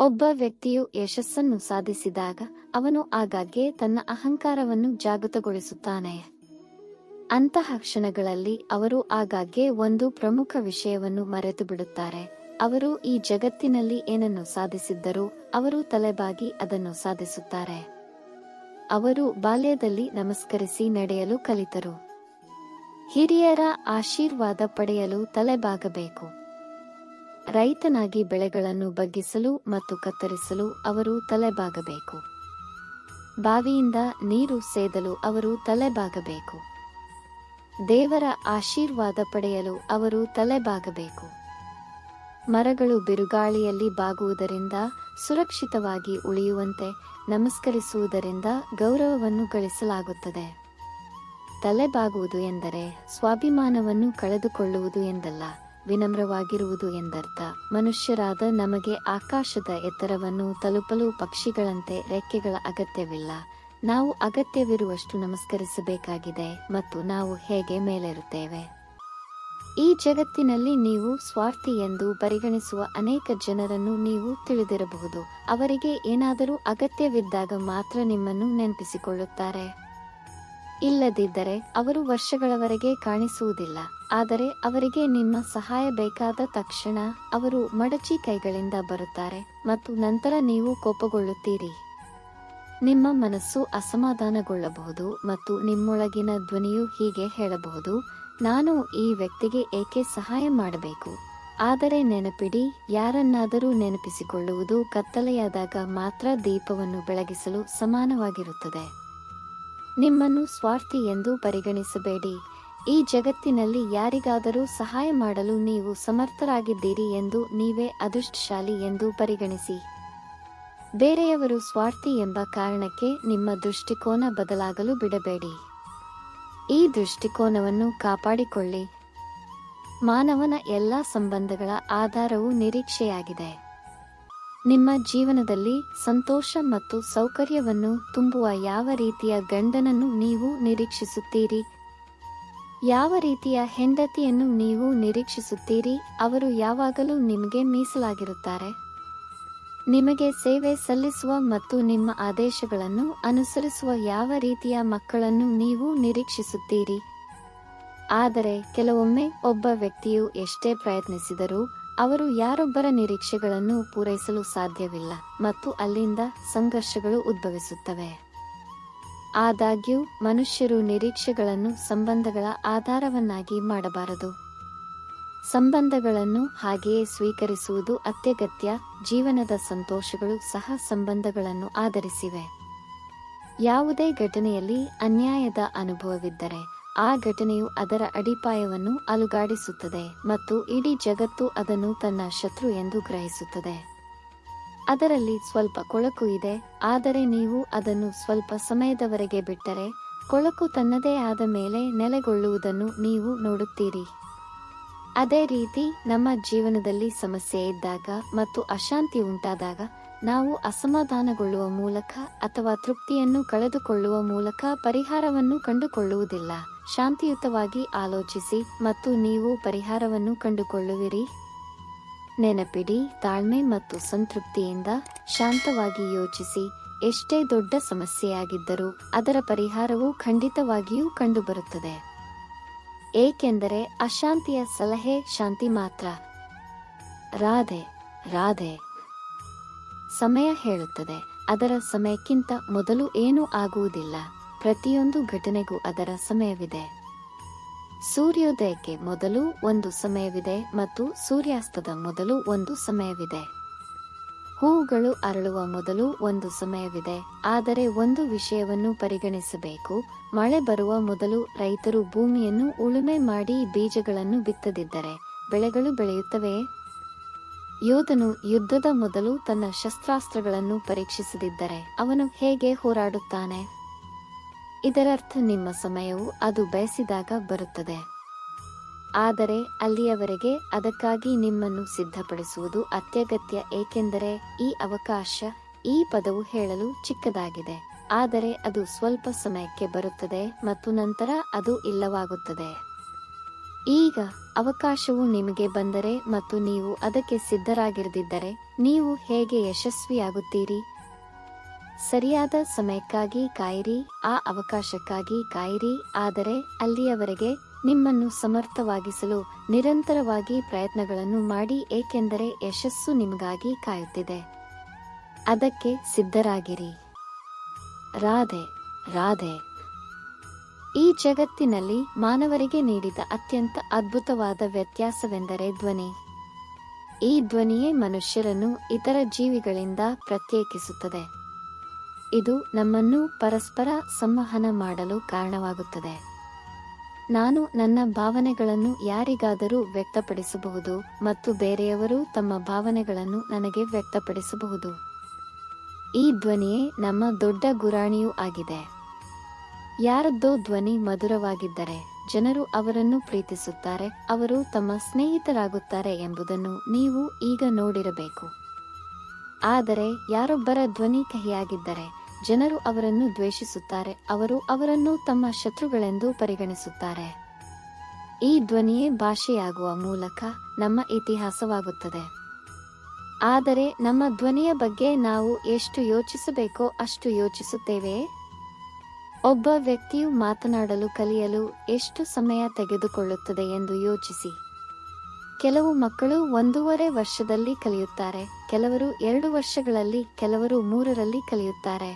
ಒಬ್ಬ ವ್ಯಕ್ತಿಯು ಯಶಸ್ಸನ್ನು ಸಾಧಿಸಿದಾಗ ಅವನು ಆಗಾಗ್ಗೆ ತನ್ನ ಅಹಂಕಾರವನ್ನು ಜಾಗೃತಗೊಳಿಸುತ್ತಾನೆ. ಅಂತಹ ಕ್ಷಣಗಳಲ್ಲಿ ಅವರು ಆಗಾಗ್ಗೆ ಒಂದು ಪ್ರಮುಖ ವಿಷಯವನ್ನು ಮರೆತು ಬಿಡುತ್ತಾರೆ. ಅವರು ಈ ಜಗತ್ತಿನಲ್ಲಿ ಏನನ್ನು ಸಾಧಿಸಿದ್ದರೂ ಅವರು ತಲೆಬಾಗಿ ಅದನ್ನು ಸಾಧಿಸುತ್ತಾರೆ. ಅವರು ಬಾಲ್ಯದಲ್ಲಿ ನಮಸ್ಕರಿಸಿ ನಡೆಯಲು ಕಲಿತರು. ಹಿರಿಯರ ಆಶೀರ್ವಾದ ಪಡೆಯಲು ತಲೆಬಾಗಬೇಕು. ರೈತನಾಗಿ ಬೆಳೆಗಳನ್ನು ಬಗ್ಗಿಸಲು ಮತ್ತು ಕತ್ತರಿಸಲು ಅವರು ತಲೆಬಾಗಬೇಕು. ಬಾವಿಯಿಂದ ನೀರು ಸೇದಲು ಅವರು ತಲೆಬಾಗಬೇಕು. ದೇವರ ಆಶೀರ್ವಾದ ಪಡೆಯಲು ಅವರು ತಲೆಬಾಗಬೇಕು. ಮರಗಳು ಬಿರುಗಾಳಿಯಲ್ಲಿ ಬಾಗುವುದರಿಂದ ಸುರಕ್ಷಿತವಾಗಿ ಉಳಿಯುವಂತೆ ನಮಸ್ಕರಿಸುವುದರಿಂದ ಗೌರವವನ್ನು ಗಳಿಸಲಾಗುತ್ತದೆ. ತಲೆಬಾಗುವುದು ಎಂದರೆ ಸ್ವಾಭಿಮಾನವನ್ನು ಕಳೆದುಕೊಳ್ಳುವುದು ಎಂದಲ್ಲ, ವಿನಮ್ರವಾಗಿರುವುದು ಎಂದರ್ಥ. ಮನುಷ್ಯರಾದ ನಮಗೆ ಆಕಾಶದ ಎತ್ತರವನ್ನು ತಲುಪಲು ಪಕ್ಷಿಗಳಂತೆ ರೆಕ್ಕೆಗಳ ಅಗತ್ಯವಿಲ್ಲ. ನಾವು ಅಗತ್ಯವಿರುವಷ್ಟು ನಮಸ್ಕರಿಸಬೇಕಾಗಿದೆ ಮತ್ತು ನಾವು ಹೇಗೆ ಮೇಲೇರುತ್ತೇವೆ. ಈ ಜಗತ್ತಿನಲ್ಲಿ ನೀವು ಸ್ವಾರ್ಥಿ ಎಂದು ಪರಿಗಣಿಸುವ ಅನೇಕ ಜನರನ್ನು ನೀವು ತಿಳಿದಿರಬಹುದು. ಅವರಿಗೆ ಏನಾದರೂ ಅಗತ್ಯವಿದ್ದಾಗ ಮಾತ್ರ ನಿಮ್ಮನ್ನು ನೆನಪಿಸಿಕೊಳ್ಳುತ್ತಾರೆ. ಇಲ್ಲದಿದ್ದರೆ ಅವರು ವರ್ಷಗಳವರೆಗೆ ಕಾಣಿಸುವುದಿಲ್ಲ. ಆದರೆ ಅವರಿಗೆ ನಿಮ್ಮ ಸಹಾಯ ಬೇಕಾದ ತಕ್ಷಣ ಅವರು ಮಡಚಿ ಕೈಗಳಿಂದ ಬರುತ್ತಾರೆ ಮತ್ತು ನಂತರ ನೀವು ಕೋಪಗೊಳ್ಳುತ್ತೀರಿ. ನಿಮ್ಮ ಮನಸ್ಸು ಅಸಮಾಧಾನಗೊಳ್ಳಬಹುದು ಮತ್ತು ನಿಮ್ಮೊಳಗಿನ ಧ್ವನಿಯು ಹೀಗೆ ಹೇಳಬಹುದು, ನಾನು ಈ ವ್ಯಕ್ತಿಗೆ ಏಕೆ ಸಹಾಯ ಮಾಡಬೇಕು. ಆದರೆ ನೆನಪಿಡಿ, ಯಾರನ್ನಾದರೂ ನೆನಪಿಸಿಕೊಳ್ಳುವುದು ಕತ್ತಲೆಯಾದಾಗ ಮಾತ್ರ ದೀಪವನ್ನು ಬೆಳಗಿಸಲು ಸಮಾನವಾಗಿರುತ್ತದೆ. ನಿಮ್ಮನ್ನು ಸ್ವಾರ್ಥಿ ಎಂದು ಪರಿಗಣಿಸಬೇಡಿ. ಈ ಜಗತ್ತಿನಲ್ಲಿ ಯಾರಿಗಾದರೂ ಸಹಾಯ ಮಾಡಲು ನೀವು ಸಮರ್ಥರಾಗಿದ್ದೀರಿ ಎಂದು ನೀವೇ ಅದೃಷ್ಟಶಾಲಿ ಎಂದು ಪರಿಗಣಿಸಿ. ಬೇರೆಯವರು ಸ್ವಾರ್ಥಿ ಎಂಬ ಕಾರಣಕ್ಕೆ ನಿಮ್ಮ ದೃಷ್ಟಿಕೋನ ಬದಲಾಗಲು ಬಿಡಬೇಡಿ. ಈ ದೃಷ್ಟಿಕೋನವನ್ನು ಕಾಪಾಡಿಕೊಳ್ಳಿ. ಮಾನವನ ಎಲ್ಲಾ ಸಂಬಂಧಗಳ ಆಧಾರವು ನಿರೀಕ್ಷೆಯಾಗಿದೆ. ನಿಮ್ಮ ಜೀವನದಲ್ಲಿ ಸಂತೋಷ ಮತ್ತು ಸೌಕರ್ಯವನ್ನು ತುಂಬುವ ಯಾವ ರೀತಿಯ ಗಂಡನನ್ನು ನೀವು ನಿರೀಕ್ಷಿಸುತ್ತೀರಿ? ಯಾವ ರೀತಿಯ ಹೆಂಡತಿಯನ್ನು ನೀವು ನಿರೀಕ್ಷಿಸುತ್ತೀರಿ? ಅವರು ಯಾವಾಗಲೂ ನಿಮಗೆ ಮೀಸಲಾಗಿರುತ್ತಾರೆ. ನಿಮಗೆ ಸೇವೆ ಸಲ್ಲಿಸುವ ಮತ್ತು ನಿಮ್ಮ ಆದೇಶಗಳನ್ನು ಅನುಸರಿಸುವ ಯಾವ ರೀತಿಯ ಮಕ್ಕಳನ್ನು ನೀವು ನಿರೀಕ್ಷಿಸುತ್ತೀರಿ? ಆದರೆ ಕೆಲವೊಮ್ಮೆ ಒಬ್ಬ ವ್ಯಕ್ತಿಯು ಎಷ್ಟೇ ಪ್ರಯತ್ನಿಸಿದರೂ ಅವರು ಯಾರೊಬ್ಬರ ನಿರೀಕ್ಷೆಗಳನ್ನು ಪೂರೈಸಲು ಸಾಧ್ಯವಿಲ್ಲ ಮತ್ತು ಅಲ್ಲಿಂದ ಸಂಘರ್ಷಗಳು ಉದ್ಭವಿಸುತ್ತವೆ. ಆದಾಗ್ಯೂ ಮನುಷ್ಯರು ನಿರೀಕ್ಷೆಗಳನ್ನು ಸಂಬಂಧಗಳ ಆಧಾರವನ್ನಾಗಿ ಮಾಡಬಾರದು. ಸಂಬಂಧಗಳನ್ನು ಹಾಗೆಯೇ ಸ್ವೀಕರಿಸುವುದು ಅತ್ಯಗತ್ಯ. ಜೀವನದ ಸಂತೋಷಗಳು ಸಹ ಸಂಬಂಧಗಳನ್ನು ಆಧರಿಸಿವೆ. ಯಾವುದೇ ಘಟನೆಯಲ್ಲಿ ಅನ್ಯಾಯದ ಅನುಭವವಿದ್ದರೆ ಆ ಘಟನೆಯು ಅದರ ಅಡಿಪಾಯವನ್ನು ಅಲುಗಾಡಿಸುತ್ತದೆ ಮತ್ತು ಇಡೀ ಜಗತ್ತು ಅದನ್ನು ತನ್ನ ಶತ್ರು ಎಂದು ಗ್ರಹಿಸುತ್ತದೆ. ಅದರಲ್ಲಿ ಸ್ವಲ್ಪ ಕೊಳಕು ಇದೆ, ಆದರೆ ನೀವು ಅದನ್ನು ಸ್ವಲ್ಪ ಸಮಯದವರೆಗೆ ಬಿಟ್ಟರೆ ಕೊಳಕು ತನ್ನದೇ ಆದ ಮೇಲೆ ನೆಲೆಗೊಳ್ಳುವುದನ್ನು ನೀವು ನೋಡುತ್ತೀರಿ. ಅದೇ ರೀತಿ ನಮ್ಮ ಜೀವನದಲ್ಲಿ ಸಮಸ್ಯೆ ಇದ್ದಾಗ ಮತ್ತು ಅಶಾಂತಿ ಉಂಟಾದಾಗ ನಾವು ಅಸಮಾಧಾನಗೊಳ್ಳುವ ಮೂಲಕ ಅಥವಾ ತೃಪ್ತಿಯನ್ನು ಕಳೆದುಕೊಳ್ಳುವ ಮೂಲಕ ಪರಿಹಾರವನ್ನು ಕಂಡುಕೊಳ್ಳುವುದಿಲ್ಲ. ಶಾಂತಿಯುತವಾಗಿ ಆಲೋಚಿಸಿ ಮತ್ತು ನೀವು ಪರಿಹಾರವನ್ನು ಕಂಡುಕೊಳ್ಳುವಿರಿ. ನೆನಪಿಡಿ, ತಾಳ್ಮೆ ಮತ್ತು ಸಂತೃಪ್ತಿಯಿಂದ ಶಾಂತವಾಗಿ ಯೋಚಿಸಿ. ಎಷ್ಟೇ ದೊಡ್ಡ ಸಮಸ್ಯೆಯಾಗಿದ್ದರೂ ಅದರ ಪರಿಹಾರವು ಖಂಡಿತವಾಗಿಯೂ ಕಂಡುಬರುತ್ತದೆ. ಏಕೆಂದರೆ ಅಶಾಂತಿಯ ಸಲಹೆ ಶಾಂತಿ ಮಾತ್ರ. ರಾಧೆ ರಾಧೆ. ಸಮಯ ಹೇಳುತ್ತದೆ, ಅದರ ಸಮಯಕ್ಕಿಂತ ಮೊದಲು ಏನೂ ಆಗುವುದಿಲ್ಲ. ಪ್ರತಿಯೊಂದು ಘಟನೆಗೂ ಅದರ ಸಮಯವಿದೆ. ಸೂರ್ಯೋದಯಕ್ಕೆ ಮೊದಲು ಒಂದು ಸಮಯವಿದೆ ಮತ್ತು ಸೂರ್ಯಾಸ್ತದ ಮೊದಲು ಒಂದು ಸಮಯವಿದೆ. ಹೂವುಗಳು ಅರಳುವ ಮೊದಲು ಒಂದು ಸಮಯವಿದೆ. ಆದರೆ ಒಂದು ವಿಷಯವನ್ನು ಪರಿಗಣಿಸಬೇಕು, ಮಳೆ ಬರುವ ಮೊದಲು ರೈತರು ಭೂಮಿಯನ್ನು ಉಳುಮೆ ಮಾಡಿ ಬೀಜಗಳನ್ನು ಬಿತ್ತದಿದ್ದರೆ ಬೆಳೆಗಳು ಬೆಳೆಯುತ್ತವೆಯೇ? ಯೋಧನು ಯುದ್ಧದ ಮೊದಲು ತನ್ನ ಶಸ್ತ್ರಾಸ್ತ್ರಗಳನ್ನು ಪರೀಕ್ಷಿಸದಿದ್ದರೆ ಅವನು ಹೇಗೆ ಹೋರಾಡುತ್ತಾನೆ? ಇದರರ್ಥ ನಿಮ್ಮ ಸಮಯವು ಅದು ಬಯಸಿದಾಗ ಬರುತ್ತದೆ. ಆದರೆ ಅಲ್ಲಿಯವರೆಗೆ ಅದಕ್ಕಾಗಿ ನಿಮ್ಮನ್ನು ಸಿದ್ಧಪಡಿಸುವುದು ಅತ್ಯಗತ್ಯ. ಏಕೆಂದರೆ ಈ ಅವಕಾಶ, ಈ ಪದವು ಹೇಳಲು ಚಿಕ್ಕದಾಗಿದೆ, ಆದರೆ ಅದು ಸ್ವಲ್ಪ ಸಮಯಕ್ಕೆ ಬರುತ್ತದೆ ಮತ್ತು ನಂತರ ಅದು ಇಲ್ಲವಾಗುತ್ತದೆ. ಈಗ ಅವಕಾಶವು ನಿಮಗೆ ಬಂದರೆ ಮತ್ತು ನೀವು ಅದಕ್ಕೆ ಸಿದ್ಧರಾಗಿರದಿದ್ದರೆ ನೀವು ಹೇಗೆ ಯಶಸ್ವಿಯಾಗುತ್ತೀರಿ? ಸರಿಯಾದ ಸಮಯಕ್ಕಾಗಿ ಕಾಯಿರಿ, ಆ ಅವಕಾಶಕ್ಕಾಗಿ ಕಾಯಿರಿ, ಆದರೆ ಅಲ್ಲಿಯವರೆಗೆ ನಿಮ್ಮನ್ನು ಸಮರ್ಥವಾಗಿಸಲು ನಿರಂತರವಾಗಿ ಪ್ರಯತ್ನಗಳನ್ನು ಮಾಡಿ, ಏಕೆಂದರೆ ಯಶಸ್ಸು ನಿಮಗಾಗಿ ಕಾಯುತ್ತಿದೆ. ಅದಕ್ಕೆ ಸಿದ್ಧರಾಗಿರಿ. ರಾಧೆ ರಾಧೆ. ಈ ಜಗತ್ತಿನಲ್ಲಿ ಮಾನವರಿಗೆ ನೀಡಿದ ಅತ್ಯಂತ ಅದ್ಭುತವಾದ ವ್ಯತ್ಯಾಸವೆಂದರೆ ಧ್ವನಿ. ಈ ಧ್ವನಿಯೇ ಮನುಷ್ಯರನ್ನು ಇತರ ಜೀವಿಗಳಿಂದ ಪ್ರತ್ಯೇಕಿಸುತ್ತದೆ. ಇದು ನಮ್ಮನ್ನು ಪರಸ್ಪರ ಸಂವಹನ ಮಾಡಲು ಕಾರಣವಾಗುತ್ತದೆ. ನಾನು ನನ್ನ ಭಾವನೆಗಳನ್ನು ಯಾರಿಗಾದರೂ ವ್ಯಕ್ತಪಡಿಸಬಹುದು ಮತ್ತು ಬೇರೆಯವರು ತಮ್ಮ ಭಾವನೆಗಳನ್ನು ನನಗೆ ವ್ಯಕ್ತಪಡಿಸಬಹುದು. ಈ ಧ್ವನಿಯೇ ನಮ್ಮ ದೊಡ್ಡ ಗುರಾಣಿಯೂ ಆಗಿದೆ. ಯಾರದ್ದೋ ಧ್ವನಿ ಮಧುರವಾಗಿದ್ದರೆ ಜನರು ಅವರನ್ನು ಪ್ರೀತಿಸುತ್ತಾರೆ, ಅವರು ತಮ್ಮ ಸ್ನೇಹಿತರಾಗುತ್ತಾರೆ ಎಂಬುದನ್ನು ನೀವು ಈಗ ನೋಡಿರಬೇಕು. ಆದರೆ ಯಾರೊಬ್ಬರ ಧ್ವನಿ ಕಹಿಯಾಗಿದ್ದರೆ ಜನರು ಅವರನ್ನು ದ್ವೇಷಿಸುತ್ತಾರೆ, ಅವರು ಅವರನ್ನು ತಮ್ಮ ಶತ್ರುಗಳೆಂದು ಪರಿಗಣಿಸುತ್ತಾರೆ. ಈ ಧ್ವನಿಯೇ ಭಾಷೆಯಾಗುವ ಮೂಲಕ ನಮ್ಮ ಇತಿಹಾಸವಾಗುತ್ತದೆ. ಆದರೆ ನಮ್ಮ ಧ್ವನಿಯ ಬಗ್ಗೆ ನಾವು ಎಷ್ಟು ಯೋಚಿಸಬೇಕೋ ಅಷ್ಟು ಯೋಚಿಸುತ್ತೇವೆಯೇ? ಒಬ್ಬ ವ್ಯಕ್ತಿಯು ಮಾತನಾಡಲು ಕಲಿಯಲು ಎಷ್ಟು ಸಮಯ ತೆಗೆದುಕೊಳ್ಳುತ್ತದೆ ಎಂದು ಯೋಚಿಸಿ. ಕೆಲವು ಮಕ್ಕಳು 1.5 ವರ್ಷದಲ್ಲಿ ಕಲಿಯುತ್ತಾರೆ, ಕೆಲವರು 2 ವರ್ಷಗಳಲ್ಲಿ, ಕೆಲವರು 3ರಲ್ಲಿ ಕಲಿಯುತ್ತಾರೆ.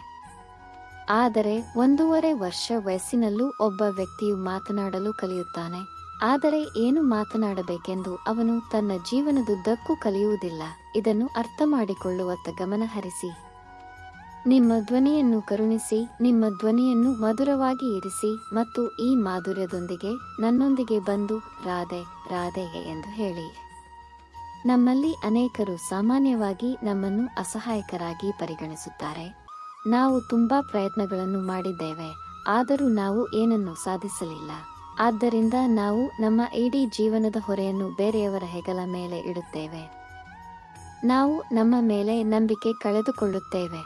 ಆದರೆ 1.5 ವರ್ಷ ವಯಸ್ಸಿನಲ್ಲೂ ಒಬ್ಬ ವ್ಯಕ್ತಿಯು ಮಾತನಾಡಲು ಕಲಿಯುತ್ತಾನೆ. ಆದರೆ ಏನು ಮಾತನಾಡಬೇಕೆಂದು ಅವನು ತನ್ನ ಜೀವನದುದ್ದಕ್ಕೂ ಕಲಿಯುವುದಿಲ್ಲ. ಇದನ್ನು ಅರ್ಥಮಾಡಿಕೊಳ್ಳುವತ್ತ ಗಮನ ಹರಿಸಿ. ನಿಮ್ಮ ಧ್ವನಿಯನ್ನು ಕರುಣಿಸಿ, ನಿಮ್ಮ ಧ್ವನಿಯನ್ನು ಮಧುರವಾಗಿ ಇರಿಸಿ ಮತ್ತು ಈ ಮಾಧುರ್ಯದೊಂದಿಗೆ ನನ್ನೊಂದಿಗೆ ಬಂದು ರಾಧೆ ರಾಧೆ ಎಂದು ಹೇಳಿ. ನಮ್ಮಲ್ಲಿ ಅನೇಕರು ಸಾಮಾನ್ಯವಾಗಿ ನಮ್ಮನ್ನು ಅಸಹಾಯಕರಾಗಿ ಪರಿಗಣಿಸುತ್ತಾರೆ. ನಾವು ತುಂಬಾ ಪ್ರಯತ್ನಗಳನ್ನು ಮಾಡಿದ್ದೇವೆ, ಆದರೂ ನಾವು ಏನನ್ನೂ ಸಾಧಿಸಲಿಲ್ಲ. ಆದ್ದರಿಂದ ನಾವು ನಮ್ಮ ಇಡೀ ಜೀವನದ ಹೊರೆಯನ್ನು ಬೇರೆಯವರ ಹೆಗಲ ಮೇಲೆ ಇಡುತ್ತೇವೆ. ನಾವು ನಮ್ಮ ಮೇಲೆ ನಂಬಿಕೆ ಕಳೆದುಕೊಳ್ಳುತ್ತೇವೆ.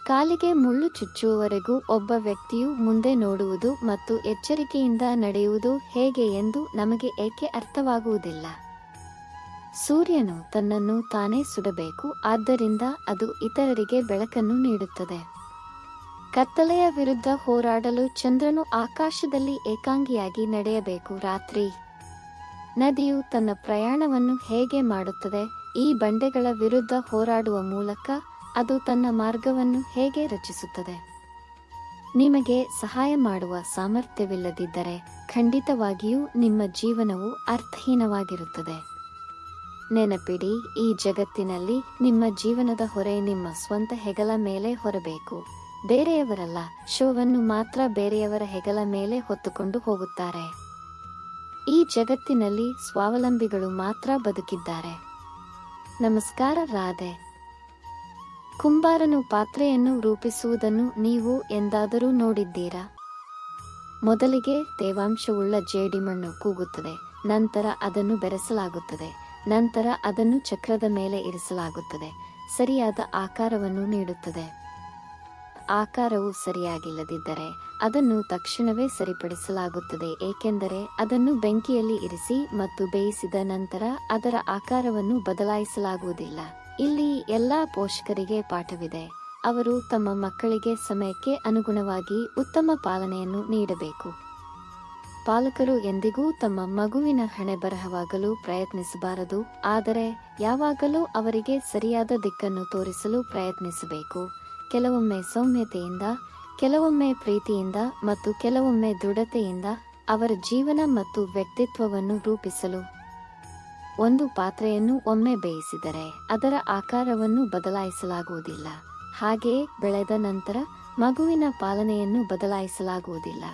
ಕಾಲಿಗೆ ಮುಳ್ಳು ಚುಚ್ಚುವವರೆಗೂ ಒಬ್ಬ ವ್ಯಕ್ತಿಯು ಮುಂದೆ ನೋಡುವುದು ಮತ್ತು ಎಚ್ಚರಿಕೆಯಿಂದ ನಡೆಯುವುದು ಹೇಗೆ ಎಂದು ನಮಗೆ ಏಕೆ ಅರ್ಥವಾಗುವುದಿಲ್ಲ? ಸೂರ್ಯನು ತನ್ನನ್ನು ತಾನೇ ಸುಡಬೇಕು, ಆದ್ದರಿಂದ ಅದು ಇತರರಿಗೆ ಬೆಳಕನ್ನು ನೀಡುತ್ತದೆ. ಕತ್ತಲೆಯ ವಿರುದ್ಧ ಹೋರಾಡಲು ಚಂದ್ರನು ಆಕಾಶದಲ್ಲಿ ಏಕಾಂಗಿಯಾಗಿ ನಡೆಯಬೇಕು. ರಾತ್ರಿ ನದಿಯು ತನ್ನ ಪ್ರಯಾಣವನ್ನು ಹೇಗೆ ಮಾಡುತ್ತದೆ? ಈ ಬಂಡೆಗಳ ವಿರುದ್ಧ ಹೋರಾಡುವ ಮೂಲಕ ಅದು ತನ್ನ ಮಾರ್ಗವನ್ನು ಹೇಗೆ ರಚಿಸುತ್ತದೆ? ನಿಮಗೆ ಸಹಾಯ ಮಾಡುವ ಸಾಮರ್ಥ್ಯವಿಲ್ಲದಿದ್ದರೆ ಖಂಡಿತವಾಗಿಯೂ ನಿಮ್ಮ ಜೀವನವು ಅರ್ಥಹೀನವಾಗಿರುತ್ತದೆ. ನೆನಪಿಡಿ, ಈ ಜಗತ್ತಿನಲ್ಲಿ ನಿಮ್ಮ ಜೀವನದ ಹೊರೆ ನಿಮ್ಮ ಸ್ವಂತ ಹೆಗಲ ಮೇಲೆ ಹೊರಬೇಕು, ಬೇರೆಯವರಲ್ಲ. ಶೋವನ್ನು ಮಾತ್ರ ಬೇರೆಯವರ ಹೆಗಲ ಮೇಲೆ ಹೊತ್ತುಕೊಂಡು ಹೋಗುತ್ತಾರೆ. ಈ ಜಗತ್ತಿನಲ್ಲಿ ಸ್ವಾವಲಂಬಿಗಳು ಮಾತ್ರ ಬದುಕಿದ್ದಾರೆ. ನಮಸ್ಕಾರ. ರಾಧೆ. ಕುಂಬಾರನು ಪಾತ್ರೆಯನ್ನು ರೂಪಿಸುವುದನ್ನು ನೀವು ಎಂದಾದರೂ ನೋಡಿದ್ದೀರಾ? ಮೊದಲಿಗೆ ತೇವಾಂಶವುಳ್ಳ ಜೇಡಿಮಣ್ಣು ಕೂಗುತ್ತದೆ, ನಂತರ ಅದನ್ನು ಬೆರೆಸಲಾಗುತ್ತದೆ, ನಂತರ ಅದನ್ನು ಚಕ್ರದ ಮೇಲೆ ಇರಿಸಲಾಗುತ್ತದೆ, ಸರಿಯಾದ ಆಕಾರವನ್ನು ನೀಡುತ್ತದೆ. ಆಕಾರವು ಸರಿಯಾಗಿಲ್ಲದಿದ್ದರೆ ಅದನ್ನು ತಕ್ಷಣವೇ ಸರಿಪಡಿಸಲಾಗುತ್ತದೆ, ಏಕೆಂದರೆ ಅದನ್ನು ಬೆಂಕಿಯಲ್ಲಿ ಇರಿಸಿ ಮತ್ತು ಬೇಯಿಸಿದ ನಂತರ ಅದರ ಆಕಾರವನ್ನು ಬದಲಾಯಿಸಲಾಗುವುದಿಲ್ಲ. ಇಲ್ಲಿ ಎಲ್ಲಾ ಪೋಷಕರಿಗೆ ಪಾಠವಿದೆ. ಅವರು ತಮ್ಮ ಮಕ್ಕಳಿಗೆ ಸಮಯಕ್ಕೆ ಅನುಗುಣವಾಗಿ ಉತ್ತಮ ಪಾಲನೆಯನ್ನು ನೀಡಬೇಕು. ಪಾಲಕರು ಎಂದಿಗೂ ತಮ್ಮ ಮಗುವಿನ ಹಣೆಬರಹವಾಗಲು ಪ್ರಯತ್ನಿಸಬಾರದು, ಆದರೆ ಯಾವಾಗಲೂ ಅವರಿಗೆ ಸರಿಯಾದ ದಿಕ್ಕನ್ನು ತೋರಿಸಲು ಪ್ರಯತ್ನಿಸಬೇಕು. ಕೆಲವೊಮ್ಮೆ ಸೌಮ್ಯತೆಯಿಂದ, ಕೆಲವೊಮ್ಮೆ ಪ್ರೀತಿಯಿಂದ ಮತ್ತು ಕೆಲವೊಮ್ಮೆ ದೃಢತೆಯಿಂದ ಅವರ ಜೀವನ ಮತ್ತು ವ್ಯಕ್ತಿತ್ವವನ್ನು ರೂಪಿಸಲು. ಒಂದು ಪಾತ್ರೆಯನ್ನು ಒಮ್ಮೆ ಬೇಯಿಸಿದರೆ ಅದರ ಆಕಾರವನ್ನು ಬದಲಾಯಿಸಲಾಗುವುದಿಲ್ಲ. ಹಾಗೆಯೇ ಬೆಳೆದ ನಂತರ ಮಗುವಿನ ಪಾಲನೆಯನ್ನು ಬದಲಾಯಿಸಲಾಗುವುದಿಲ್ಲ.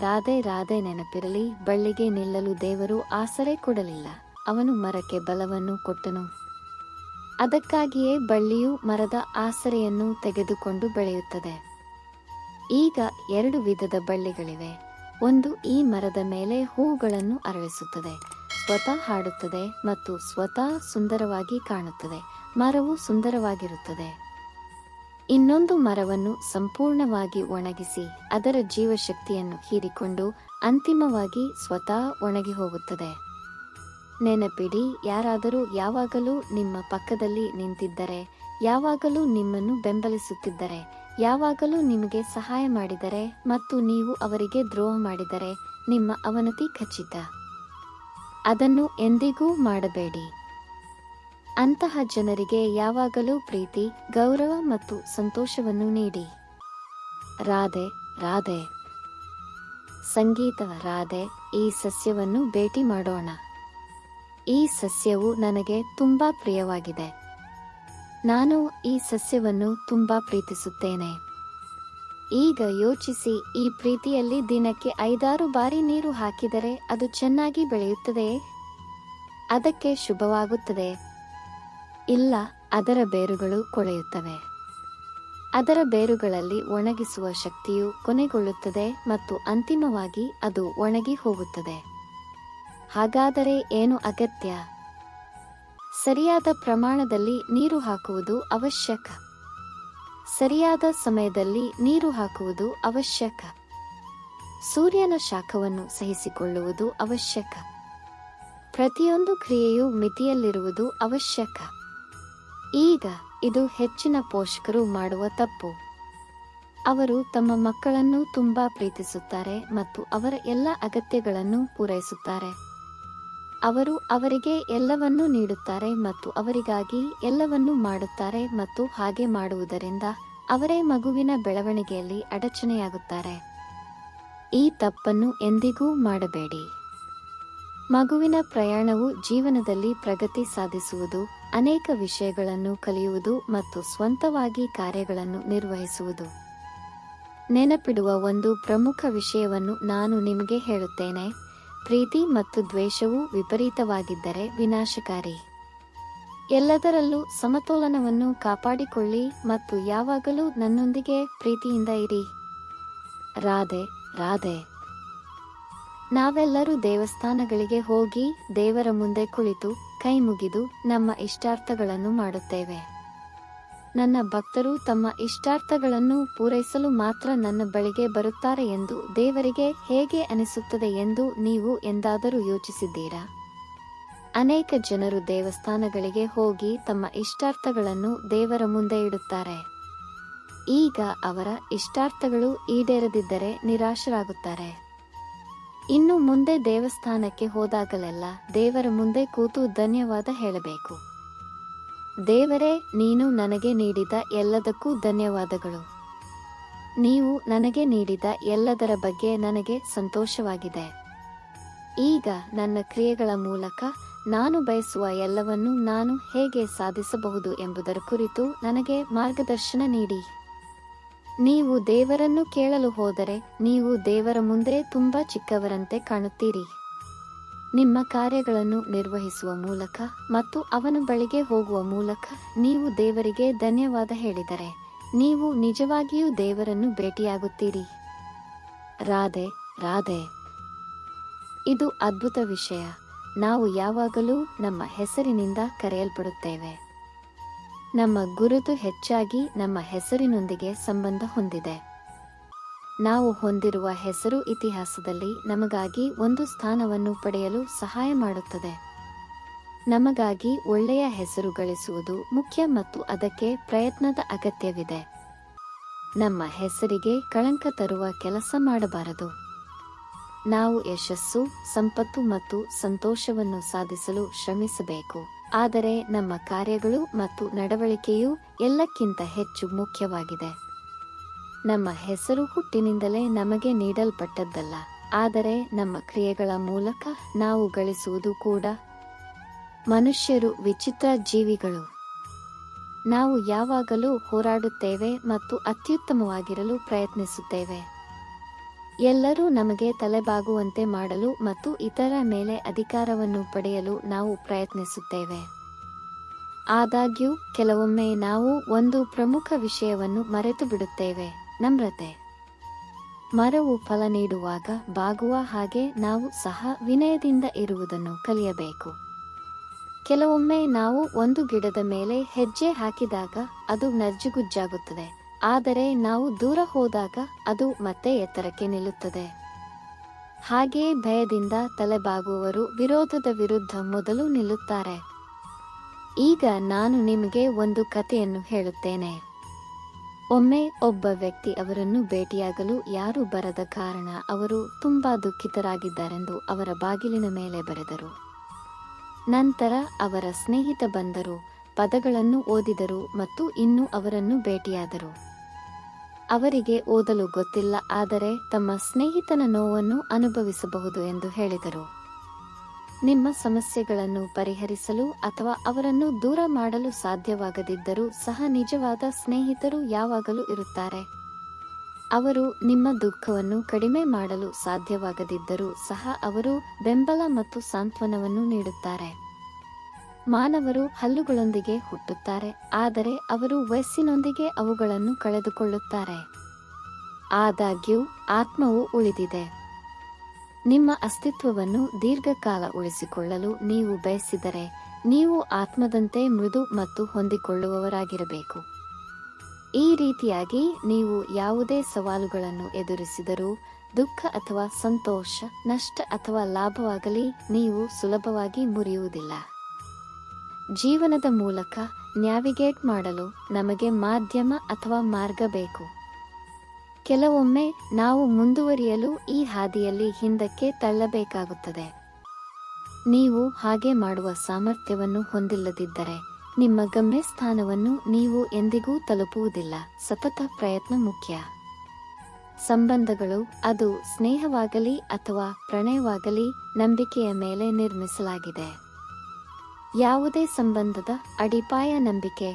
ರಾಧೆ ರಾಧೆ. ನೆನಪಿರಲಿ, ಬಳ್ಳಿಗೆ ನಿಲ್ಲಲು ದೇವರು ಆಸರೆ ಕೊಡಲಿಲ್ಲ, ಅವನು ಮರಕ್ಕೆ ಬಲವನ್ನು ಕೊಟ್ಟನು. ಅದಕ್ಕಾಗಿಯೇ ಬಳ್ಳಿಯು ಮರದ ಆಸರೆಯನ್ನು ತೆಗೆದುಕೊಂಡು ಬೆಳೆಯುತ್ತದೆ. ಈಗ 2 ವಿಧದ ಬಳ್ಳಿಗಳಿವೆ. ಒಂದು ಈ ಮರದ ಮೇಲೆ ಹೂವುಗಳನ್ನು ಅರಳಿಸುತ್ತದೆ, ಸ್ವತಃ ಹಾಡುತ್ತದೆ ಮತ್ತು ಸ್ವತಃ ಸುಂದರವಾಗಿ ಕಾಣುತ್ತದೆ. ಮರವು ಸುಂದರವಾಗಿರುತ್ತದೆ. ಇನ್ನೊಂದು ಮರವನ್ನು ಸಂಪೂರ್ಣವಾಗಿ ಒಣಗಿಸಿ ಅದರ ಜೀವಶಕ್ತಿಯನ್ನು ಹೀರಿಕೊಂಡು ಅಂತಿಮವಾಗಿ ಸ್ವತಃ ಒಣಗಿ ಹೋಗುತ್ತದೆ. ನೆನಪಿಡಿ, ಯಾರಾದರೂ ಯಾವಾಗಲೂ ನಿಮ್ಮ ಪಕ್ಕದಲ್ಲಿ ನಿಂತಿದ್ದರೆ, ಯಾವಾಗಲೂ ನಿಮ್ಮನ್ನು ಬೆಂಬಲಿಸುತ್ತಿದ್ದರೆ, ಯಾವಾಗಲೂ ನಿಮಗೆ ಸಹಾಯ ಮಾಡಿದರೆ ಮತ್ತು ನೀವು ಅವರಿಗೆ ದ್ರೋಹ ಮಾಡಿದರೆ ನಿಮ್ಮ ಅವನತಿ ಖಚಿತ. ಅದನ್ನು ಎಂದಿಗೂ ಮಾಡಬೇಡಿ. ಅಂತಹ ಜನರಿಗೆ ಯಾವಾಗಲೂ ಪ್ರೀತಿ, ಗೌರವ ಮತ್ತು ಸಂತೋಷವನ್ನು ನೀಡಿ. ರಾಧೆ ರಾಧೆ. ಸಂಗೀತ. ರಾಧೆ, ಈ ಸಸ್ಯವನ್ನು ಭೇಟಿ ಮಾಡೋಣ. ಈ ಸಸ್ಯವು ನನಗೆ ತುಂಬಾ ಪ್ರಿಯವಾಗಿದೆ. ನಾನು ಈ ಸಸ್ಯವನ್ನು ತುಂಬಾ ಪ್ರೀತಿಸುತ್ತೇನೆ. ಈಗ ಯೋಚಿಸಿ, ಈ ಪ್ರೀತಿಯಲ್ಲಿ ದಿನಕ್ಕೆ 5-6 ಬಾರಿ ನೀರು ಹಾಕಿದರೆ ಅದು ಚೆನ್ನಾಗಿ ಬೆಳೆಯುತ್ತದೆಯೇ? ಅದಕ್ಕೆ ಶುಭವಾಗುತ್ತದೆ? ಇಲ್ಲ, ಅದರ ಬೇರುಗಳು ಕೊಳೆಯುತ್ತವೆ. ಅದರ ಬೇರುಗಳಲ್ಲಿ ಒಣಗಿಸುವ ಶಕ್ತಿಯು ಕೊನೆಗೊಳ್ಳುತ್ತದೆ ಮತ್ತು ಅಂತಿಮವಾಗಿ ಅದು ಒಣಗಿ ಹೋಗುತ್ತದೆ. ಹಾಗಾದರೆ ಏನು ಅಗತ್ಯ? ಸರಿಯಾದ ಪ್ರಮಾಣದಲ್ಲಿ ನೀರು ಹಾಕುವುದು ಅವಶ್ಯಕ. ಸರಿಯಾದ ಸಮಯದಲ್ಲಿ ನೀರು ಹಾಕುವುದು ಅವಶ್ಯಕ. ಸೂರ್ಯನ ಶಾಖವನ್ನು ಸಹಿಸಿಕೊಳ್ಳುವುದು ಅವಶ್ಯಕ. ಪ್ರತಿಯೊಂದು ಕ್ರಿಯೆಯೂ ಮಿತಿಯಲ್ಲಿರುವುದು ಅವಶ್ಯಕ. ಈಗ ಇದು ಹೆಚ್ಚಿನ ಪೋಷಕರು ಮಾಡುವ ತಪ್ಪು. ಅವರು ತಮ್ಮ ಮಕ್ಕಳನ್ನು ತುಂಬಾ ಪ್ರೀತಿಸುತ್ತಾರೆ ಮತ್ತು ಅವರ ಎಲ್ಲ ಅಗತ್ಯಗಳನ್ನು ಪೂರೈಸುತ್ತಾರೆ. ಅವರು ಅವರಿಗೆ ಎಲ್ಲವನ್ನೂ ನೀಡುತ್ತಾರೆ ಮತ್ತು ಅವರಿಗಾಗಿ ಎಲ್ಲವನ್ನೂ ಮಾಡುತ್ತಾರೆ ಮತ್ತು ಹಾಗೆ ಮಾಡುವುದರಿಂದ ಅವರೇ ಮಗುವಿನ ಬೆಳವಣಿಗೆಯಲ್ಲಿ ಅಡಚಣೆಯಾಗುತ್ತಾರೆ. ಈ ತಪ್ಪನ್ನು ಎಂದಿಗೂ ಮಾಡಬೇಡಿ. ಮಗುವಿನ ಪ್ರಯಾಣವು ಜೀವನದಲ್ಲಿ ಪ್ರಗತಿ ಸಾಧಿಸುವುದು, ಅನೇಕ ವಿಷಯಗಳನ್ನು ಕಲಿಯುವುದು ಮತ್ತು ಸ್ವಂತವಾಗಿ ಕಾರ್ಯಗಳನ್ನು ನಿರ್ವಹಿಸುವುದು. ನೆನಪಿಡುವ ಒಂದು ಪ್ರಮುಖ ವಿಷಯವನ್ನು ನಾನು ನಿಮಗೆ ಹೇಳುತ್ತೇನೆ. ಪ್ರೀತಿ ಮತ್ತು ದ್ವೇಷವು ವಿಪರೀತವಾಗಿದ್ದರೆ ವಿನಾಶಕಾರಿ. ಎಲ್ಲದರಲ್ಲೂ ಸಮತೋಲನವನ್ನು ಕಾಪಾಡಿಕೊಳ್ಳಿ ಮತ್ತು ಯಾವಾಗಲೂ ನನ್ನೊಂದಿಗೆ ಪ್ರೀತಿಯಿಂದ ಇರಿ. ರಾಧೆ ರಾಧೆ. ನಾವೆಲ್ಲರೂ ದೇವಸ್ಥಾನಗಳಿಗೆ ಹೋಗಿ ದೇವರ ಮುಂದೆ ಕುಳಿತು ಕೈ ಮುಗಿದು ನಮ್ಮ ಇಷ್ಟಾರ್ಥಗಳನ್ನು ಮಾಡುತ್ತೇವೆ. ನನ್ನ ಭಕ್ತರು ತಮ್ಮ ಇಷ್ಟಾರ್ಥಗಳನ್ನು ಪೂರೈಸಲು ಮಾತ್ರ ನನ್ನ ಬಳಿಗೆ ಬರುತ್ತಾರೆ ಎಂದು ದೇವರಿಗೆ ಹೇಗೆ ಅನಿಸುತ್ತದೆ ಎಂದು ನೀವು ಎಂದಾದರೂ ಯೋಚಿಸಿದ್ದೀರಾ? ಅನೇಕ ಜನರು ದೇವಸ್ಥಾನಗಳಿಗೆ ಹೋಗಿ ತಮ್ಮ ಇಷ್ಟಾರ್ಥಗಳನ್ನು ದೇವರ ಮುಂದೆ ಇಡುತ್ತಾರೆ. ಈಗ ಅವರ ಇಷ್ಟಾರ್ಥಗಳು ಈಡೇರದಿದ್ದರೆ ನಿರಾಶರಾಗುತ್ತಾರೆ. ಇನ್ನು ಮುಂದೆ ದೇವಸ್ಥಾನಕ್ಕೆ ಹೋದಾಗಲೆಲ್ಲ ದೇವರ ಮುಂದೆ ಕೂತು ಧನ್ಯವಾದ ಹೇಳಬೇಕು. ದೇವರೇ, ನೀನು ನನಗೆ ನೀಡಿದ ಎಲ್ಲದಕ್ಕೂ ಧನ್ಯವಾದಗಳು. ನೀವು ನನಗೆ ನೀಡಿದ ಎಲ್ಲದರ ಬಗ್ಗೆ ನನಗೆ ಸಂತೋಷವಾಗಿದೆ. ಈಗ ನನ್ನ ಕ್ರಿಯೆಗಳ ಮೂಲಕ ನಾನು ಬಯಸುವ ಎಲ್ಲವನ್ನೂ ನಾನು ಹೇಗೆ ಸಾಧಿಸಬಹುದು ಎಂಬುದರ ಕುರಿತು ನನಗೆ ಮಾರ್ಗದರ್ಶನ ನೀಡಿ. ನೀವು ದೇವರನ್ನು ಕೇಳಲು ಹೋದರೆ ನೀವು ದೇವರ ಮುಂದೆ ತುಂಬಾ ಚಿಕ್ಕವರಂತೆ ಕಾಣುತ್ತೀರಿ. ನಿಮ್ಮ ಕಾರ್ಯಗಳನ್ನು ನಿರ್ವಹಿಸುವ ಮೂಲಕ ಮತ್ತು ಅವನ ಬಳಿಗೆ ಹೋಗುವ ಮೂಲಕ ನೀವು ದೇವರಿಗೆ ಧನ್ಯವಾದ ಹೇಳಿದರೆ ನೀವು ನಿಜವಾಗಿಯೂ ದೇವರನ್ನು ಭೇಟಿಯಾಗುತ್ತೀರಿ. ರಾಧೆ ರಾಧೆ. ಇದು ಅದ್ಭುತ ವಿಷಯ. ನಾವು ಯಾವಾಗಲೂ ನಮ್ಮ ಹೆಸರಿನಿಂದ ಕರೆಯಲ್ಪಡುತ್ತೇವೆ. ನಮ್ಮ ಗುರುತು ಹೆಚ್ಚಾಗಿ ನಮ್ಮ ಹೆಸರಿನೊಂದಿಗೆ ಸಂಬಂಧ ಹೊಂದಿದೆ. ನಾವು ಹೊಂದಿರುವ ಹೆಸರು ಇತಿಹಾಸದಲ್ಲಿ ನಮಗಾಗಿ ಒಂದು ಸ್ಥಾನವನ್ನು ಪಡೆಯಲು ಸಹಾಯ ಮಾಡುತ್ತದೆ. ನಮಗಾಗಿ ಒಳ್ಳೆಯ ಹೆಸರು ಗಳಿಸುವುದು ಮುಖ್ಯ ಮತ್ತು ಅದಕ್ಕೆ ಪ್ರಯತ್ನದ ಅಗತ್ಯವಿದೆ. ನಮ್ಮ ಹೆಸರಿಗೆ ಕಳಂಕ ತರುವ ಕೆಲಸ ಮಾಡಬಾರದು. ನಾವು ಯಶಸ್ಸು, ಸಂಪತ್ತು ಮತ್ತು ಸಂತೋಷವನ್ನು ಸಾಧಿಸಲು ಶ್ರಮಿಸಬೇಕು, ಆದರೆ ನಮ್ಮ ಕಾರ್ಯಗಳು ಮತ್ತು ನಡವಳಿಕೆಯು ಎಲ್ಲಕ್ಕಿಂತ ಹೆಚ್ಚು ಮುಖ್ಯವಾಗಿದೆ. ನಮ್ಮ ಹೆಸರು ಹುಟ್ಟಿನಿಂದಲೇ ನಮಗೆ ನೀಡಲ್ಪಟ್ಟದ್ದಲ್ಲ, ಆದರೆ ನಮ್ಮ ಕ್ರಿಯೆಗಳ ಮೂಲಕ ನಾವು ಗಳಿಸುವುದು ಕೂಡ. ಮನುಷ್ಯರು ವಿಚಿತ್ರ ಜೀವಿಗಳು. ನಾವು ಯಾವಾಗಲೂ ಹೋರಾಡುತ್ತೇವೆ ಮತ್ತು ಅತ್ಯುತ್ತಮವಾಗಿರಲು ಪ್ರಯತ್ನಿಸುತ್ತೇವೆ. ಎಲ್ಲರೂ ನಮಗೆ ತಲೆಬಾಗುವಂತೆ ಮಾಡಲು ಮತ್ತು ಇತರರ ಮೇಲೆ ಅಧಿಕಾರವನ್ನು ಪಡೆಯಲು ನಾವು ಪ್ರಯತ್ನಿಸುತ್ತೇವೆ. ಆದಾಗ್ಯೂ ಕೆಲವೊಮ್ಮೆ ನಾವು ಒಂದು ಪ್ರಮುಖ ವಿಷಯವನ್ನು ಮರೆತು ಬಿಡುತ್ತೇವೆ: ನಮ್ರತೆ. ಮರವು ಫಲ ನೀಡುವಾಗ ಬಾಗುವ ಹಾಗೆ ನಾವು ಸಹ ವಿನಯದಿಂದ ಇರುವುದನ್ನು ಕಲಿಯಬೇಕು. ಕೆಲವೊಮ್ಮೆ ನಾವು ಒಂದು ಗಿಡದ ಮೇಲೆ ಹೆಜ್ಜೆ ಹಾಕಿದಾಗ ಅದು ನಜ್ಜುಗುಜ್ಜಾಗುತ್ತದೆ, ಆದರೆ ನಾವು ದೂರ ಹೋದಾಗ ಅದು ಮತ್ತೆ ಎತ್ತರಕ್ಕೆ ನಿಲ್ಲುತ್ತದೆ. ಹಾಗೆಯೇ ಭಯದಿಂದ ತಲೆಬಾಗುವವರು ವಿರೋಧದ ವಿರುದ್ಧ ಮೊದಲು ನಿಲ್ಲುತ್ತಾರೆ. ಈಗ ನಾನು ನಿಮಗೆ ಒಂದು ಕಥೆಯನ್ನು ಹೇಳುತ್ತೇನೆ. ಒಮ್ಮೆ ಒಬ್ಬ ವ್ಯಕ್ತಿ ಅವರನ್ನು ಭೇಟಿಯಾಗಲು ಯಾರೂ ಬರದ ಕಾರಣ ಅವರು ತುಂಬಾ ದುಃಖಿತರಾಗಿದ್ದಾರೆಂದು ಅವರ ಬಾಗಿಲಿನ ಮೇಲೆ ಬರೆದರು. ನಂತರ ಅವರ ಸ್ನೇಹಿತ ಬಂದರು, ಪದಗಳನ್ನು ಓದಿದರು ಮತ್ತು ಇನ್ನೂ ಅವರನ್ನು ಭೇಟಿಯಾದರು. ಅವರಿಗೆ ಓದಲು ಗೊತ್ತಿಲ್ಲ, ಆದರೆ ತಮ್ಮ ಸ್ನೇಹಿತನ ನೋವನ್ನು ಅನುಭವಿಸಬಹುದು ಎಂದು ಹೇಳಿದರು. ನಿಮ್ಮ ಸಮಸ್ಯೆಗಳನ್ನು ಪರಿಹರಿಸಲು ಅಥವಾ ಅವರನ್ನು ದೂರ ಮಾಡಲು ಸಾಧ್ಯವಾಗದಿದ್ದರೂ ಸಹ ನಿಜವಾದ ಸ್ನೇಹಿತರು ಯಾವಾಗಲೂ ಇರುತ್ತಾರೆ. ಅವರು ನಿಮ್ಮ ದುಃಖವನ್ನು ಕಡಿಮೆ ಮಾಡಲು ಸಾಧ್ಯವಾಗದಿದ್ದರೂ ಸಹ ಅವರು ಬೆಂಬಲ ಮತ್ತು ಸಾಂತ್ವನವನ್ನು ನೀಡುತ್ತಾರೆ. ಮಾನವರು ಹಲ್ಲುಗಳೊಂದಿಗೆ ಹುಟ್ಟುತ್ತಾರೆ, ಆದರೆ ಅವರು ವಯಸ್ಸಿನೊಂದಿಗೆ ಅವುಗಳನ್ನು ಕಳೆದುಕೊಳ್ಳುತ್ತಾರೆ. ಆದಾಗ್ಯೂ ಆತ್ಮವು ಉಳಿದಿದೆ. ನಿಮ್ಮ ಅಸ್ತಿತ್ವವನ್ನು ದೀರ್ಘಕಾಲ ಉಳಿಸಿಕೊಳ್ಳಲು ನೀವು ಬಯಸಿದರೆ ನೀವು ಆತ್ಮದಂತೆ ಮೃದು ಮತ್ತು ಹೊಂದಿಕೊಳ್ಳುವವರಾಗಿರಬೇಕು. ಈ ರೀತಿಯಾಗಿ ನೀವು ಯಾವುದೇ ಸವಾಲುಗಳನ್ನು ಎದುರಿಸಿದರೂ, ದುಃಖ ಅಥವಾ ಸಂತೋಷ, ನಷ್ಟ ಅಥವಾ ಲಾಭವಾಗಲಿ, ನೀವು ಸುಲಭವಾಗಿ ಮುರಿಯುವುದಿಲ್ಲ. ಜೀವನದ ಮೂಲಕ ನ್ಯಾವಿಗೇಟ್ ಮಾಡಲು ನಮಗೆ ಮಾಧ್ಯಮ ಅಥವಾ ಮಾರ್ಗ ಬೇಕು. ಕೆಲವೊಮ್ಮೆ ನಾವು ಮುಂದುವರಿಯಲು ಈ ಹಾದಿಯಲ್ಲಿ ಹಿಂದಕ್ಕೆ ತಳ್ಳಬೇಕಾಗುತ್ತದೆ. ನೀವು ಹಾಗೆ ಮಾಡುವ ಸಾಮರ್ಥ್ಯವನ್ನು ಹೊಂದಿಲ್ಲದಿದ್ದರೆ ನಿಮ್ಮ ಗಮ್ಯಸ್ಥಾನವನ್ನು ನೀವು ಎಂದಿಗೂ ತಲುಪುವುದಿಲ್ಲ. ಸತತ ಪ್ರಯತ್ನ ಮುಖ್ಯ. ಸಂಬಂಧಗಳು, ಅದು ಸ್ನೇಹವಾಗಲಿ ಅಥವಾ ಪ್ರಣಯವಾಗಲಿ, ನಂಬಿಕೆಯ ಮೇಲೆ ನಿರ್ಮಿಸಲಾಗಿದೆ. ಯಾವುದೇ ಸಂಬಂಧದ ಅಡಿಪಾಯ ನಂಬಿಕೆ.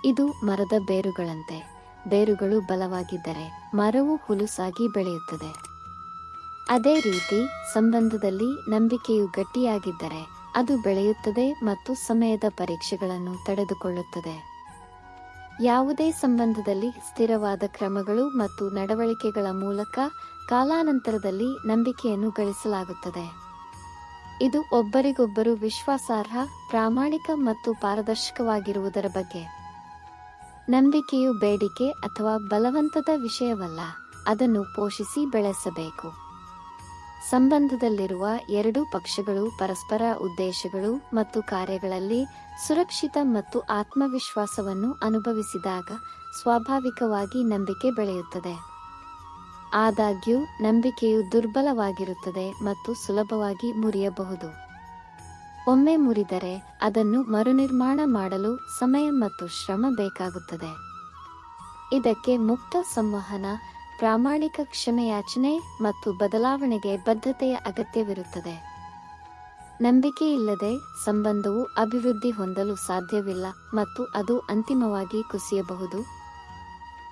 ಇದು ಮರದ ಬೇರುಗಳಂತೆ. ಬೇರುಗಳು ಬಲವಾಗಿದ್ದರೆ ಮರವು ಹುಲುಸಾಗಿ ಬೆಳೆಯುತ್ತದೆ. ಅದೇ ರೀತಿ ಸಂಬಂಧದಲ್ಲಿ ನಂಬಿಕೆಯು ಗಟ್ಟಿಯಾಗಿದ್ದರೆ ಅದು ಬೆಳೆಯುತ್ತದೆ ಮತ್ತು ಸಮಯದ ಪರೀಕ್ಷೆಗಳನ್ನು ತಡೆದುಕೊಳ್ಳುತ್ತದೆ. ಯಾವುದೇ ಸಂಬಂಧದಲ್ಲಿ ಸ್ಥಿರವಾದ ಕ್ರಮಗಳು ಮತ್ತು ನಡವಳಿಕೆಗಳ ಮೂಲಕ ಕಾಲಾನಂತರದಲ್ಲಿ ನಂಬಿಕೆಯನ್ನು ಗಳಿಸಲಾಗುತ್ತದೆ. ಇದು ಒಬ್ಬರಿಗೊಬ್ಬರು ವಿಶ್ವಾಸಾರ್ಹ, ಪ್ರಾಮಾಣಿಕ ಮತ್ತು ಪಾರದರ್ಶಕವಾಗಿರುವುದರ ಬಗ್ಗೆ. ನಂಬಿಕೆಯು ಬೇಡಿಕೆ ಅಥವಾ ಬಲವಂತದ ವಿಷಯವಲ್ಲ, ಅದನ್ನು ಪೋಷಿಸಿ ಬೆಳೆಸಬೇಕು. ಸಂಬಂಧದಲ್ಲಿರುವ ಎರಡೂ ಪಕ್ಷಗಳು ಪರಸ್ಪರ ಉದ್ದೇಶಗಳು ಮತ್ತು ಕಾರ್ಯಗಳಲ್ಲಿ ಸುರಕ್ಷಿತ ಮತ್ತು ಆತ್ಮವಿಶ್ವಾಸವನ್ನು ಅನುಭವಿಸಿದಾಗ ಸ್ವಾಭಾವಿಕವಾಗಿ ನಂಬಿಕೆ ಬೆಳೆಯುತ್ತದೆ. ಆದಾಗ್ಯೂ ನಂಬಿಕೆಯು ದುರ್ಬಲವಾಗಿರುತ್ತದೆ ಮತ್ತು ಸುಲಭವಾಗಿ ಮುರಿಯಬಹುದು. ಒಮ್ಮೆ ಮುರಿದರೆ ಅದನ್ನು ಮರುನಿರ್ಮಾಣ ಮಾಡಲು ಸಮಯ ಮತ್ತು ಶ್ರಮ ಬೇಕಾಗುತ್ತದೆ. ಇದಕ್ಕೆ ಮುಕ್ತ ಸಂವಹನ, ಪ್ರಾಮಾಣಿಕ ಕ್ಷಮೆಯಾಚನೆ ಮತ್ತು ಬದಲಾವಣೆಗೆ ಬದ್ಧತೆಯ ಅಗತ್ಯವಿರುತ್ತದೆ. ನಂಬಿಕೆಯಿಲ್ಲದೆ ಸಂಬಂಧವು ಅಭಿವೃದ್ಧಿ ಹೊಂದಲು ಸಾಧ್ಯವಿಲ್ಲ ಮತ್ತು ಅದು ಅಂತಿಮವಾಗಿ ಕುಸಿಯಬಹುದು.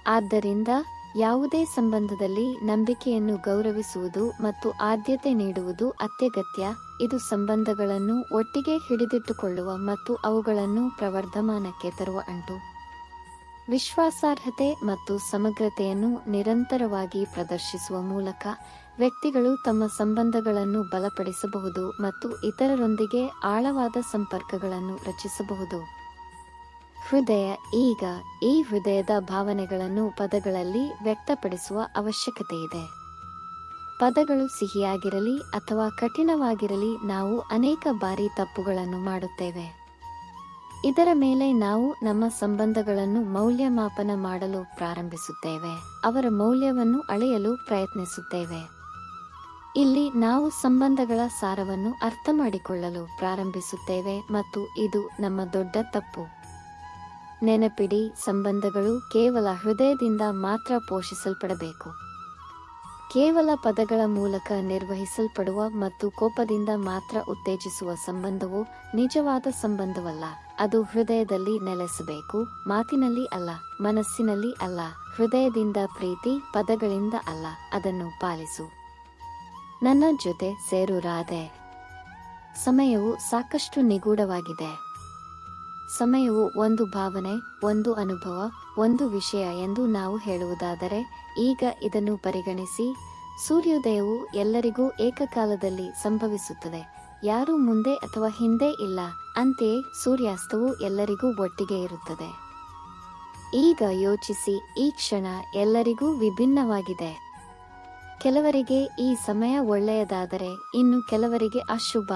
ಆದ್ದರಿಂದ ಯಾವುದೇ ಸಂಬಂಧದಲ್ಲಿ ನಂಬಿಕೆಯನ್ನು ಗೌರವಿಸುವುದು ಮತ್ತು ಆದ್ಯತೆ ನೀಡುವುದು ಅತ್ಯಗತ್ಯ. ಇದು ಸಂಬಂಧಗಳನ್ನು ಒಟ್ಟಿಗೆ ಹಿಡಿದಿಟ್ಟುಕೊಳ್ಳುವ ಮತ್ತು ಅವುಗಳನ್ನು ಪ್ರವರ್ಧಮಾನಕ್ಕೆ ತರುವ ಅಂಟು. ವಿಶ್ವಾಸಾರ್ಹತೆ ಮತ್ತು ಸಮಗ್ರತೆಯನ್ನು ನಿರಂತರವಾಗಿ ಪ್ರದರ್ಶಿಸುವ ಮೂಲಕ ವ್ಯಕ್ತಿಗಳು ತಮ್ಮ ಸಂಬಂಧಗಳನ್ನು ಬಲಪಡಿಸಬಹುದು ಮತ್ತು ಇತರರೊಂದಿಗೆ ಆಳವಾದ ಸಂಪರ್ಕಗಳನ್ನು ರಚಿಸಬಹುದು. ಹೃದಯ. ಈಗ ಈ ಹೃದಯದ ಭಾವನೆಗಳನ್ನು ಪದಗಳಲ್ಲಿ ವ್ಯಕ್ತಪಡಿಸುವ ಅವಶ್ಯಕತೆಯಿದೆ. ಪದಗಳು ಸಿಹಿಯಾಗಿರಲಿ ಅಥವಾ ಕಠಿಣವಾಗಿರಲಿ, ನಾವು ಅನೇಕ ಬಾರಿ ತಪ್ಪುಗಳನ್ನು ಮಾಡುತ್ತೇವೆ. ಇದರ ಮೇಲೆ ನಾವು ನಮ್ಮ ಸಂಬಂಧಗಳನ್ನು ಮೌಲ್ಯಮಾಪನ ಮಾಡಲು ಪ್ರಾರಂಭಿಸುತ್ತೇವೆ, ಅವರ ಮೌಲ್ಯವನ್ನು ಅಳೆಯಲು ಪ್ರಯತ್ನಿಸುತ್ತೇವೆ. ಇಲ್ಲಿ ನಾವು ಸಂಬಂಧಗಳ ಸಾರವನ್ನು ಅರ್ಥಮಾಡಿಕೊಳ್ಳಲು ಪ್ರಾರಂಭಿಸುತ್ತೇವೆ ಮತ್ತು ಇದು ನಮ್ಮ ದೊಡ್ಡ ತಪ್ಪು. ನೆನಪಿಡಿ, ಸಂಬಂಧಗಳು ಕೇವಲ ಹೃದಯದಿಂದ ಮಾತ್ರ ಪೋಷಿಸಲ್ಪಡಬೇಕು. ಕೇವಲ ಪದಗಳ ಮೂಲಕ ನಿರ್ವಹಿಸಲ್ಪಡುವ ಮತ್ತು ಕೋಪದಿಂದ ಮಾತ್ರ ಉತ್ತೇಜಿಸುವ ಸಂಬಂಧವು ನಿಜವಾದ ಸಂಬಂಧವಲ್ಲ. ಅದು ಹೃದಯದಲ್ಲಿ ನೆಲೆಸಬೇಕು, ಮಾತಿನಲ್ಲಿ ಅಲ್ಲ, ಮನಸ್ಸಿನಲ್ಲಿ ಅಲ್ಲ. ಹೃದಯದಿಂದ ಪ್ರೀತಿ, ಪದಗಳಿಂದ ಅಲ್ಲ. ಅದನ್ನು ಪಾಲಿಸು. ನನ್ನ ಜೊತೆ ಸೇರು ರಾಧೆ. ಸಮಯವು ಸಾಕಷ್ಟು ನಿಗೂಢವಾಗಿದೆ. ಸಮಯವು ಒಂದು ಭಾವನೆ, ಒಂದು ಅನುಭವ, ಒಂದು ವಿಷಯ ಎಂದು ನಾವು ಹೇಳುವುದಾದರೆ, ಈಗ ಇದನ್ನು ಪರಿಗಣಿಸಿ. ಸೂರ್ಯೋದಯವು ಎಲ್ಲರಿಗೂ ಏಕಕಾಲದಲ್ಲಿ ಸಂಭವಿಸುತ್ತದೆ, ಯಾರೂ ಮುಂದೆ ಅಥವಾ ಹಿಂದೆ ಇಲ್ಲ. ಅಂತೆಯೇ ಸೂರ್ಯಾಸ್ತವು ಎಲ್ಲರಿಗೂ ಒಟ್ಟಿಗೆ ಇರುತ್ತದೆ. ಈಗ ಯೋಚಿಸಿ, ಈ ಕ್ಷಣ ಎಲ್ಲರಿಗೂ ವಿಭಿನ್ನವಾಗಿದೆ. ಕೆಲವರಿಗೆ ಈ ಸಮಯ ಒಳ್ಳೆಯದಾದರೆ ಇನ್ನು ಕೆಲವರಿಗೆ ಅಶುಭ.